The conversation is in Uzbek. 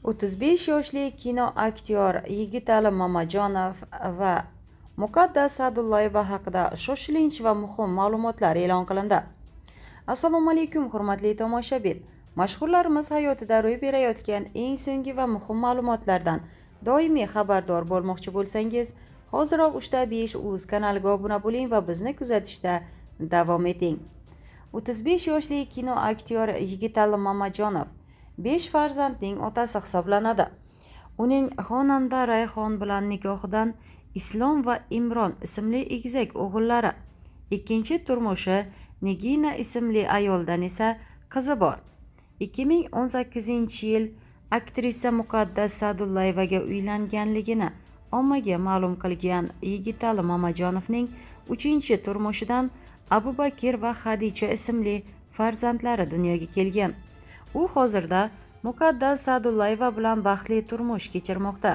35 yoshli kino aktyor Yigitali Mamajonov va Muqaddas Sa'dullayeva haqida shoshilinch va muhim ma'lumotlar e'lon qilindi. Assalomu alaykum hurmatli tomoshabin. Mashhurlarimiz hayotida ro'y berayotgan eng so'nggi va muhim ma'lumotlardan doimiy xabardor bo'lmoqchi bo'lsangiz, hoziroq 3-5 uz kanaliga obuna bo'ling va bizni kuzatishda davom eting. 35 yoshli kino aktyor Yigitali Mamajonov 5 farzandning otasi hisoblanadi. Uning xonanda Rayhon bilan nikohidan Islom va Imron ismli egizak o'g'illari, ikkinchi turmushi Nigina ismli ayoldan esa qizi bor. 2018-yil aktrisa Muqaddas Sa'dullayevaga uylanganligini ommaga ma'lum qilgan Yigitali Mamajonovning 3-turmushidan Abu Bakr va Xadicha ismli farzandlari dunyoga kelgan. U hozirda Muqaddas Sa'dullayeva bilan baxtli turmush kechirmoqda.